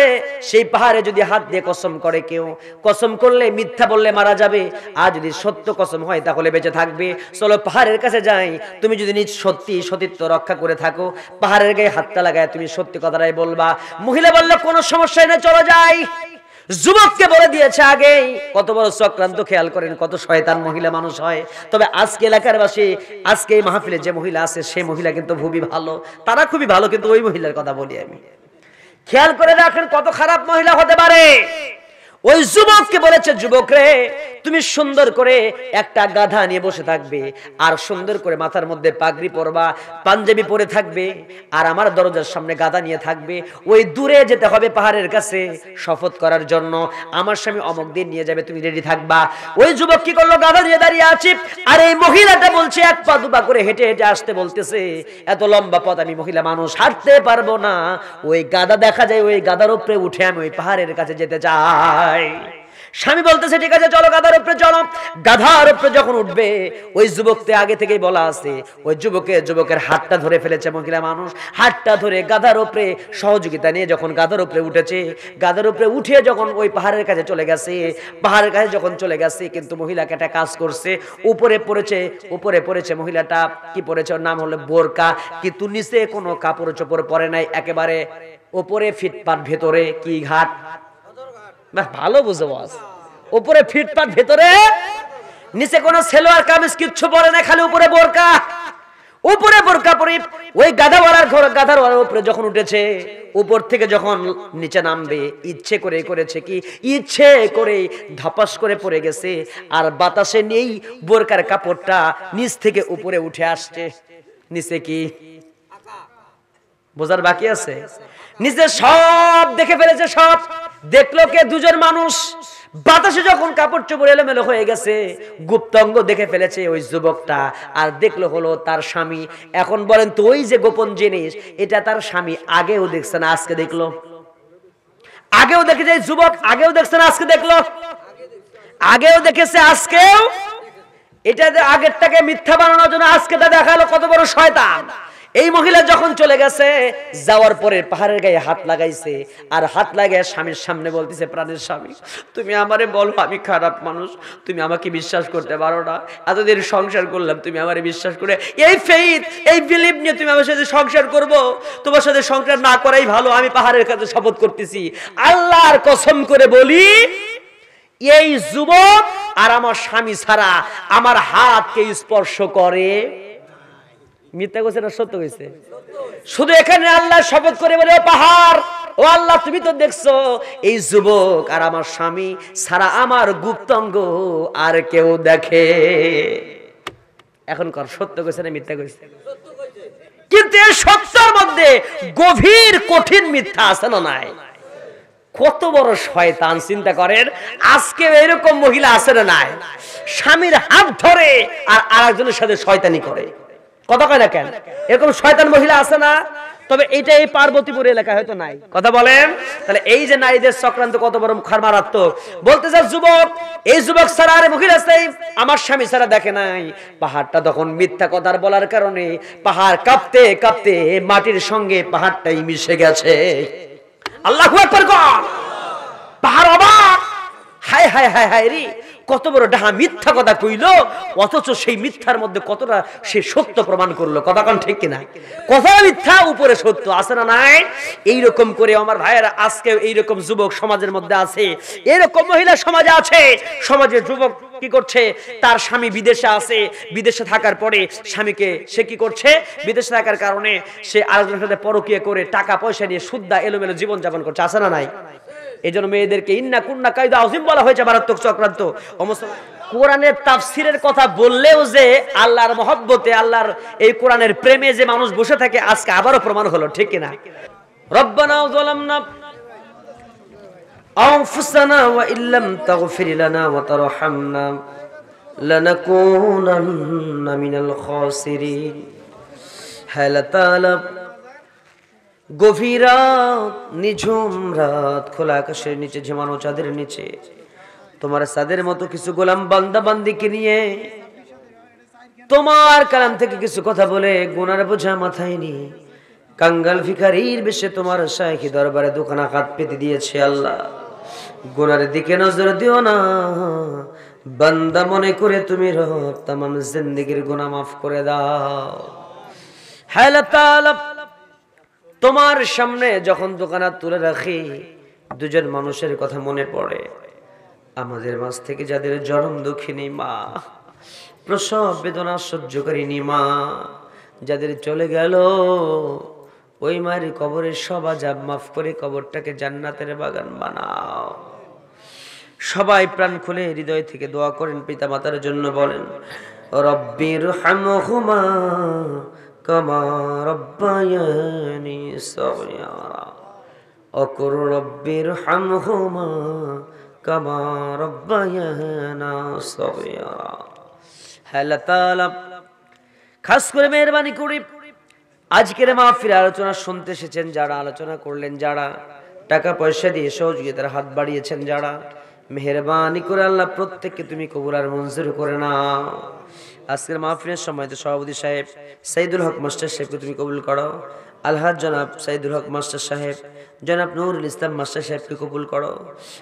সেই পাহাড়ে যদি হাত দিয়ে কসম করে কেউ, কসম করলে মিথ্যা বললে মারা যাবে, আর যদি সত্য কসম হয় তাহলে বেঁচে থাকবে। চলো পাহাড়ের কাছে যাই, তুমি যদি নিজ সত্যি সতীত্ব রক্ষা করে থাকো, পাহাড়ের গায়ে হাতটা লাগায় তুমি সত্যি কথাটাই বলবা। মহিলা বলল, কোনো সমস্যা নেই, চলো যাই। যুবককে বলে দিয়েছে আগেই। কত বড় চক্রান্ত, খেয়াল করেন কত শয়তান মহিলা মানুষ হয়। তবে আজকে এলাকার বাসী, আজকে এই মাহফিলে যে মহিলা আছে, সেই মহিলা কিন্তু খুবই ভালো, তারা খুবই ভালো, কিন্তু ওই মহিলার কথা বলি আমি। খেয়াল করে রাখেন কত খারাপ মহিলা হতে পারে। ওই যুবককে বলেছে, যুবক রে, তুমি সুন্দর করে একটা গাধা নিয়ে বসে থাকবে, আর সুন্দর করে মাথার মধ্যে পাগড়ি পরবা, পাঞ্জাবি পরে থাকবে, আর আমার দরজার সামনে গাধা নিয়ে থাকবে। ওই দূরে যেতে হবে পাহাড়ের কাছে শপথ করার জন্য, আমার স্বামী অমুক দিন নিয়ে যাবে, তুমি রেডি থাকবা। ওই যুবক কি করলো? গাধা নিয়ে দাঁড়িয়ে আছে, আর এই মহিলাটা বলছে, এক পা দুপা করে হেঁটে হেঁটে আসতে বলতেছে, এত লম্বা পথ আমি মহিলা মানুষ হাঁটতে পারবো না। ওই গাধা দেখা যায়, ওই গাধার উপরে উঠে আমি ওই পাহাড়ের কাছে যেতে চাই। স্বামী বলতেছে, ঠিক আছে চলো, গাধার উপরে চলো। গাধার উপরে যখন উঠবে, ওই যুবককে আগে থেকেই বলা আছে, ওই যুবকের হাতটা ধরে ফেলেছে মহিলা মানুষ, হাতটা ধরে গাধার উপরে সহযোগিতা নিয়ে যখন গাধার উপরে উঠেছে, গাধার উপরে উঠে যখন ওই পাহাড়ের কাছে চলে গেছে, পাহাড়ের কাছে যখন চলে গেছে, কিন্তু মহিলাকে একটা কাজ করছে, উপরে পড়েছে মহিলাটা, কি পড়েছে? ওর নাম হলো বোরকা, কিন্তু নিচে কোনো কাপড় চোপড় পরে নাই, একেবারে উপরে ফিটপাট, ভেতরে কি ঘাট, ভালো বুঝে বস, উপরে ফিটপাট, ভেতরে নিচে কোনো সেলোয়ার কামিজ কিচ্ছু পরে না, খালি উপরে বোরকা। উপরে বোরকা পরে ওই গাধাওয়ালার ঘর, গাধাওয়ালার উপরে যখন উঠেছে, উপর থেকে যখন নিচে নামবে, ইচ্ছে করে করেছে কি, ইচ্ছে করে ধপাস করে পড়ে গেছে, আর বাতাসে নেই, বোরকার কাপড়টা নিচ থেকে উপরে উঠে আসছে। নিচে কি বোঝার বাকি আছে? নিচে সব দেখে ফেলেছে, সব দেখলো কে? দুজন মানুষ। বাতাসে যখন কাপড় চোপড় এলোমেলো হয়ে গেছে, গুপ্তাঙ্গ দেখে ফেলেছে ওই যুবকটা, আর দেখলো হলো তার স্বামী। এখন বলেন তো ওই যে গোপন জিনিস, এটা তার স্বামী আগেও দেখছে না আজকে দেখলো? আগেও দেখেছে যুবক, আগেও দেখছে না আজকে দেখলো? আগেও দেখেছে আজকেও। এটা আগেরটাকে মিথ্যা বানানোর জন্য আজকেটা দেখালো কত বড় শয়তান। এই মহিলা যখন চলে গেছে, যাওয়ার পরে পাহাড়ের গায়ে হাত লাগাইছে, আর হাত লাগায় স্বামীর সামনে বলতেছে, প্রাণের স্বামী তুমি আমারে বলো আমি খারাপ মানুষ, তুমি আমাকে বিশ্বাস করতে পারো না, এতদিন সংসার করলাম, তুমি আমারে বিশ্বাস করে এই ফেইথ এই বিলিভ নিয়ে তুমি আমার সাথে সংসার করব, তোমার সাথে সংসার না করাই ভালো। আমি পাহাড়ের কাছে শপথ করতেছি, আল্লাহর কসম করে বলি, এই যুবক আর আমার স্বামী ছাড়া আমার হাতকে স্পর্শ করে। মিথ্যা কইছে না সত্য কইছে? শুধু এখানে আল্লাহ শপথ করে বলে, ও পাহাড়, ও আল্লাহ তুমি তো দেখছো এই যুবক আর আমার স্বামী ছাড়া আমার গুপ্তাঙ্গ আর কেউ দেখে। এখন কর, সত্য কইছে না মিথ্যা কইছে? কিন্তু এই সত্যের মধ্যে গভীর কঠিন মিথ্যা আছে না নাই? কত বড় শয়তান চিন্তা করেন। আজকে এরকম মহিলা আছে না নাই? স্বামীর হাত ধরে আর আরেকজনের সাথে শয়তানি করে। কথা কয় না কেন? এরকম শয়তান মহিলা আছে না? তবে এটা এই পার্বতীপুর এলাকায় হয়তো নাই। কথা বলেন। তাহলে এই যে নারীদের চক্রান্ত কত বড় মারাত্মক। বলতে যা যুবক, এই যুবক ছাড়া আর মহিলা চাই আমার স্বামী ছাড়া দেখে নাই। পাহাড়টা তখন মিথ্যা কথার বলার কারণে পাহাড় কাঁপতে কাঁপতে মাটির সঙ্গে পাহাড়টাই মিশে গেছে। আল্লাহু আকবার কর। পাহাড় অবাক, হায় হায় হায় হায় রে, কত বড় ডাহা মিথ্যা কথা কইল, অথচ সেই মিথ্যার মধ্যে কতটা সে সত্য প্রমাণ করলো। কথা কোন ঠিক কিনা? কথা মিথ্যা উপরে সত্য আছে না নাই? এইরকম করে আমার ভাইয়েরা আজকে এইরকম যুবক সমাজের মধ্যে আছে, এরকম মহিলা সমাজে আছে। সমাজের যুবক কি করছে, তার স্বামী বিদেশে আছে, বিদেশে থাকার পরে স্বামীকে সে কি করছে, বিদেশে থাকার কারণে সে আরেকজনের সাথে পরকীয়া করে টাকা পয়সা নিয়ে সুদ্দা এলোমেলো জীবন যাপন করছে। আছে না নাই? এই জন্য মেয়েদেরকে ইন্না কুন্না কায়দা আযীম বলা হয়েছে, মারাত্মক চক্রান্ত। কোরআনের তাফসীরের কথা বললেও যে আল্লাহর মহব্বতে, আল্লাহর এই কোরআনের প্রেমে যে মানুষ বসে থাকে, আজকে আবারও প্রমাণ হলো। ঠিক কিনা? রব্বানা যালামনা আনফুসানা ওয়া ইল্লাম তাগফির লানা ওয়া তারহামনা লানাকুনান্না মিনাল খাসিরিন। হালা তাআলা গভীর রাত, নিঝুম রাত, খোলা আকাশের নিচে, ঝিমানো চাঁদের নিচে তোমার সাদের মতো কিছু গোলাম বান্দা বান্দিকে নিয়ে তোমার কালাম থেকে কিছু কথা বলে গুনার বোঝা মাথায় নিয়ে কাঙ্গাল ভিখারির বেশে তোমার শাইখি দরবারে দুখানা হাত পেতে দিয়েছে। আল্লাহ গুনার দিকে নজর দিও না, বান্দা মনে করে তুমি রব তামাম জিন্দেগীর গুনাহ মাফ করে দাও। হায় তাআলা, তোমার সামনে যখন দোকানাত তুলে রাখি, দুজন মানুষের কথা মনে পড়ে। আমাদের মাঝ থেকে যাদের জনম দুঃখিনী মা, প্রসব বেদনা সহ্যকারিনী মা, যাদের চলে গেল, ওই মায়ের কবরের সব আযাব মাফ করে কবরটাকে জান্নাতের বাগান বানাও। সবাই প্রাণ খুলে হৃদয় থেকে দোয়া করেন পিতা মাতার জন্য। বলেন, রব্বির হামহুমা কামা রব্বায়ানি সগীরা, অকুর রব্বির হামহুমা কামা রব্বায়ানা সগীরা। আল্লাহ তাআলা খাস করে মেহেরবানি করে আজকের মাহফিল আলোচনা শুনতে এসেছেন যারা, আলোচনা করলেন যারা, টাকা পয়সা দিয়ে সহযোগিতার হাত বাড়িয়েছেন যারা, মেহেরবানি করে আল্লাহ প্রত্যেককে তুমি কবুল আর মঞ্জুর করে নাও। আজকের মাহফিলের সময় তো সভাপতি সাহেব সাইদুল হক মাস্টার সাহেবকে তুমি কবুল করো। আলহাজ জনাব সাইদুল হক মাস্টার সাহেব, জনাব নুরুল ইসলাম মাস্টার সাহেবকে কবুল করো।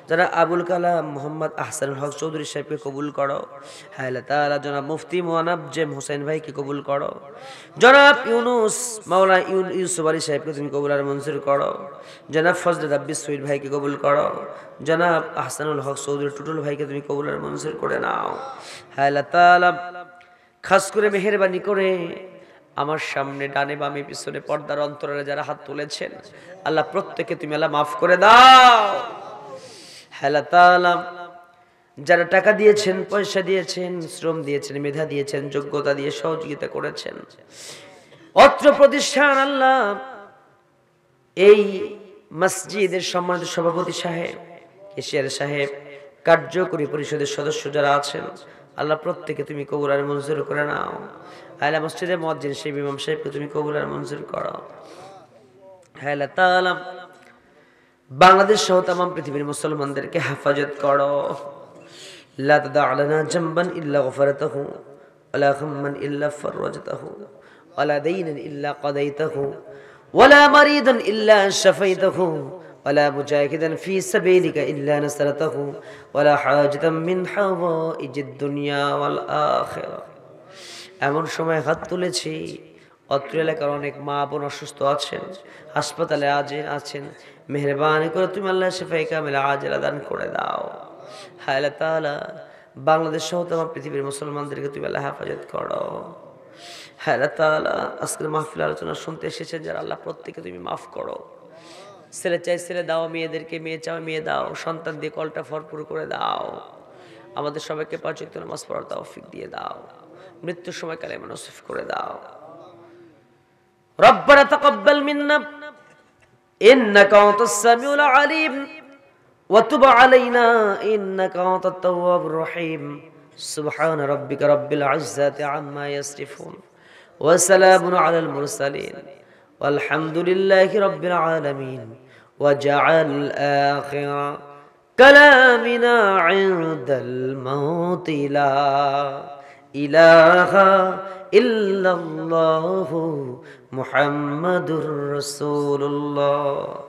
যারা আবুল কালাম মোহাম্মদ আহসানুল হক চৌধুরী সাহেবকে কবুল করো। হায় আল্লাহ তাআলা জনাব মুফতি মোয়ানাব জেম হোসেন ভাইকে কবুল করো। জনাব ইউনুস মাওলানা ইউসুফ আলী সাহেবকে তুমি কবুল আর মঞ্জুর করো। জনাব ফজল রাব্বি সুইদ ভাইকে কবুল করো। জনাব আহসানুল হক চৌধুরী টুটুল ভাইকে তুমি কবুল আর মঞ্জুর করে নাও। হায় আল্লাহ তাআলা খাস করে মেহেরবানি করে আমার সামনে ডানে বামে পিছনে পর্দার অন্তরালে যারা হাত তুলেছেন, আল্লাহ প্রত্যেককে তুমি আল্লাহ মাফ করে দাও। আল্লাহ তাআলা যারা টাকা দিয়েছেন, পয়সা দিয়েছেন, শ্রম দিয়েছেন, মেধা দিয়েছেন, যোগ্যতা দিয়ে সহযোগিতা করেছেন, অত্র প্রতিষ্ঠান আল্লাহ এই মসজিদের সম্মানিত সভাপতি সাহেব, কেশিয়ার সাহেব, কার্যকরী পরিষদের সদস্য যারা আছেন আল্লাহ প্রত্যেকে তুমি কবুল আর মঞ্জুর করে নাও। আল্লাহ মসজিদে মুয়াজ্জিন সেই ইমাম সাহেবকে তুমি কবুল আর মঞ্জুর করো। হে আল্লাহ তাআলা বাংলাদেশ সহ तमाम পৃথিবীর মুসলমানদেরকে হেফাজত করো। লা তাদা লানা জামবান ইল্লা গফারতাহু ওয়ালা হাম্মান ইল্লা ফাররাজতাহু ওয়ালা দাইনান ইল্লা কাদাইতাহু ওয়ালা মারিদান ইল্লা শাফাইতাহু ওয়ালা মুজাহিদান ফি সাবিলিকা ইল্লা নাসরাতাহু ওয়ালা হাজাতাম মিন হাওয়াইজিদ দুনিয়া ওয়াল আখিরাহ। এমন সময় হাত তুলেছি অত্র এলাকার অনেক মা বোন অসুস্থ আছেন, হাসপাতালে আছেন, মেহরবানি করে তুমি আল্লাহ শিফায়ে কামিলা আজলা দান করে দাও। হায় আল্লাহ তাআলা বাংলাদেশ সহ তোমার পৃথিবীর মুসলমানদেরকে তুমি আল্লাহ হেফাজত করো। হায় আল্লাহ তাআলা আজকের মাহফিল আলোচনা শুনতে এসেছেন যারা আল্লাহ প্রত্যেককে তুমি মাফ করো। ছেলে চাই ছেলে দাও, মেয়েদেরকে মেয়ে চাও মেয়ে দাও, সন্তান দিয়ে কলটা ভরপুর করে দাও। আমাদের সবাইকে পাঁচ ওয়াক্ত নামাজ পড়ার তৌফিক দিয়ে দাও। মৃত্যুর সময় কালেমা নসিব করে দাও। ربنا تقبل منا إنك أنت السميع العليم وتب علينا إنك أنت التواب الرحيم سبحان ربك رب العزة عما يصفون وسلام على المرسلين والحمد لله رب العالمين وجعل آخر كلامنا عند الموت لا إله إلا الله محمد رسول الله।